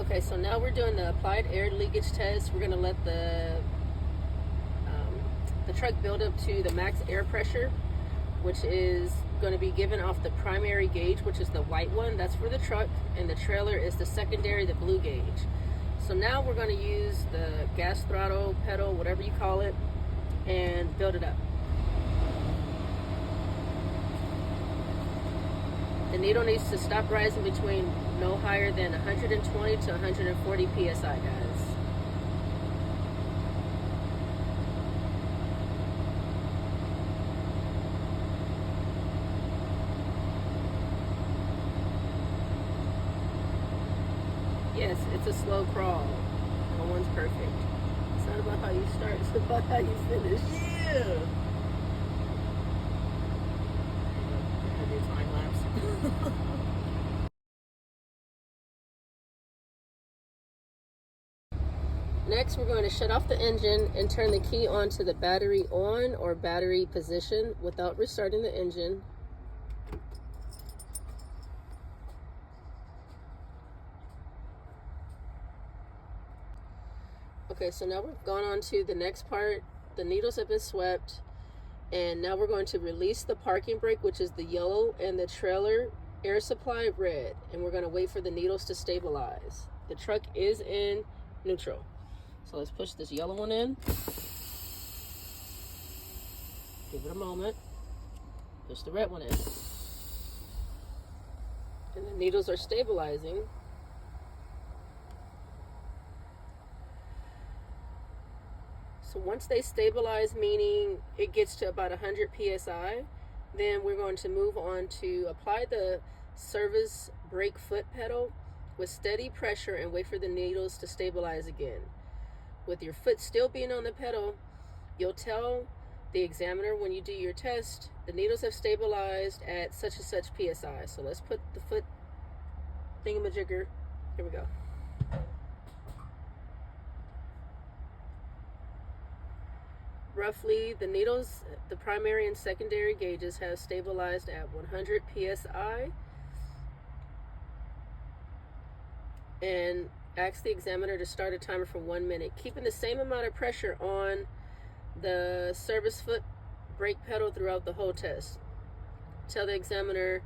Okay, so now we're doing the applied air leakage test. We're gonna let the truck build up to the max air pressure, which is going to be given off the primary gauge, which is the white one. That's for the truck, and the trailer is the secondary, the blue gauge. So now we're going to use the gas throttle pedal, whatever you call it, and build it up. The needle needs to stop rising between no higher than 120 to 140 psi, guys. Yes, it's a slow crawl. No one's perfect. It's not about how you start, it's about how you finish. Yeah. I do time lapse. Next, we're going to shut off the engine and turn the key on to the battery on or battery position without restarting the engine. Okay, so now we've gone on to the next part. The needles have been swept, and now we're going to release the parking brake, which is the yellow, and the trailer air supply red, and we're going to wait for the needles to stabilize. The truck is in neutral. So let's push this yellow one in. Give it a moment. Push the red one in. And the needles are stabilizing. So once they stabilize, meaning it gets to about 100 psi, then we're going to move on to apply the service brake foot pedal with steady pressure and wait for the needles to stabilize again. With your foot still being on the pedal, you'll tell the examiner when you do your test, the needles have stabilized at such and such psi. So let's put the foot thingamajigger. Here we go. Roughly, the needles, the primary and secondary gauges have stabilized at 100 psi. And ask the examiner to start a timer for 1 minute, keeping the same amount of pressure on the service foot brake pedal throughout the whole test. Tell the examiner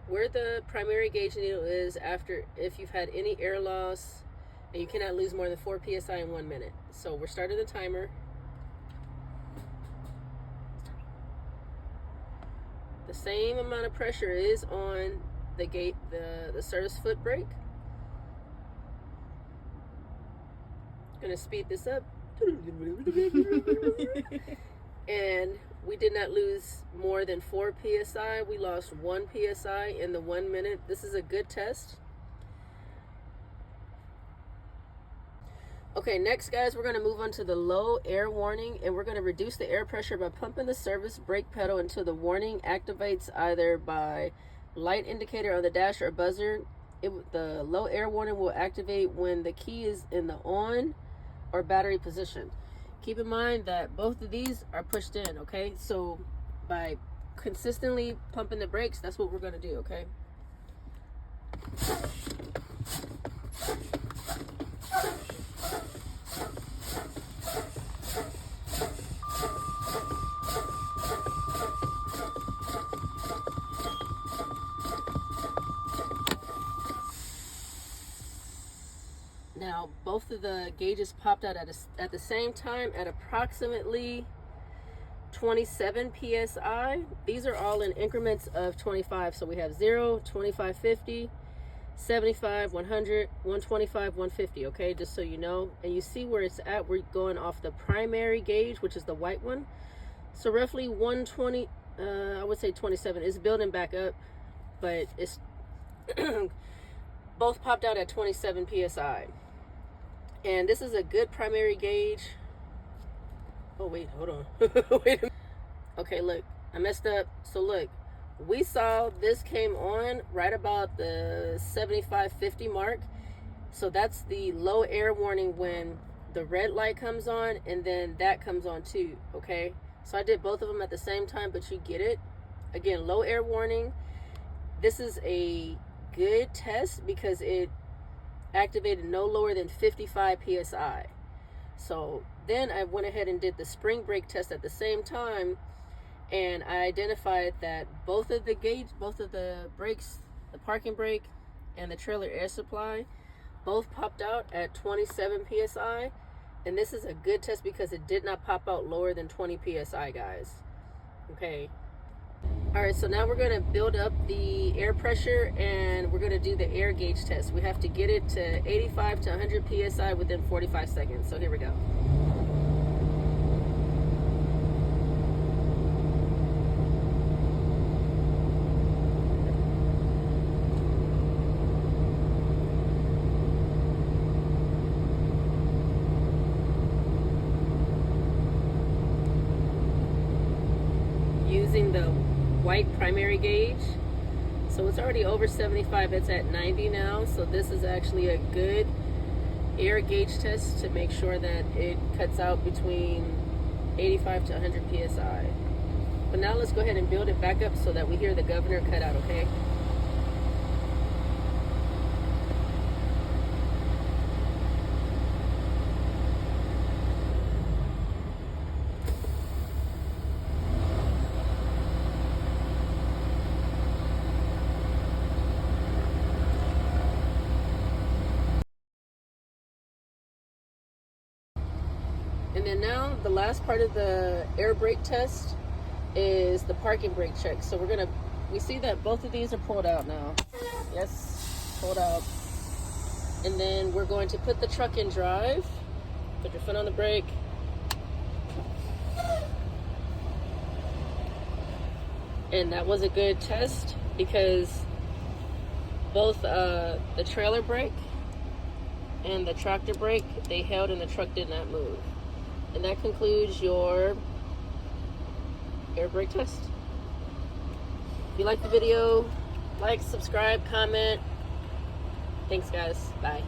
where the primary gauge needle is after if you've had any air loss, and you cannot lose more than 4 psi in 1 minute. So we're starting the timer. The same amount of pressure is on the gate, the service foot brake. Gonna speed this up. And we did not lose more than 4 psi. We lost 1 psi in the 1 minute. This is a good test. Okay, next, guys, we're going to move on to the low air warning, and we're going to reduce the air pressure by pumping the service brake pedal until the warning activates either by light indicator on the dash or buzzer. The low air warning will activate when the key is in the on or battery position. Keep in mind that both of these are pushed in, okay? So by consistently pumping the brakes, that's what we're going to do, okay? Now, both of the gauges popped out at the same time at approximately 27 psi. These are all in increments of 25. So we have 0, 25, 50, 75, 100, 125, 150, okay? Just so you know. And you see where it's at. We're going off the primary gauge, which is the white one. So roughly 120, I would say 27. It's building back up, but it's both popped out at 27 psi. And this is a good primary gauge. Oh, wait, hold on. Wait a minute. Okay, look, I messed up. So look, we saw this came on right about the 75-50 mark. So that's the low air warning when the red light comes on, and then that comes on too, okay? So I did both of them at the same time, but you get it. Again, low air warning. This is a good test because it activated no lower than 55 psi. So then I went ahead and did the spring brake test at the same time, and I identified that both of the brakes, the parking brake and the trailer air supply, both popped out at 27 psi. And this is a good test because it did not pop out lower than 20 psi, guys. Okay. All right, so now we're going to build up the air pressure and we're going to do the air gauge test. We have to get it to 85 to 100 psi within 45 seconds. So here we go. Using the white primary gauge, so it's already over 75. It's at 90 now, so this is actually a good air gauge test to make sure that it cuts out between 85 to 100 psi. But now let's go ahead and build it back up so that we hear the governor cut out. Okay. And then now the last part of the air brake test is the parking brake check. So we see that both of these are pulled out now. Yes, pulled out. And then we're going to put the truck in drive. Put your foot on the brake. And that was a good test because both the trailer brake and the tractor brake, they held and the truck did not move. And that concludes your air brake test. If you like the video, like, subscribe, comment. Thanks, guys. Bye.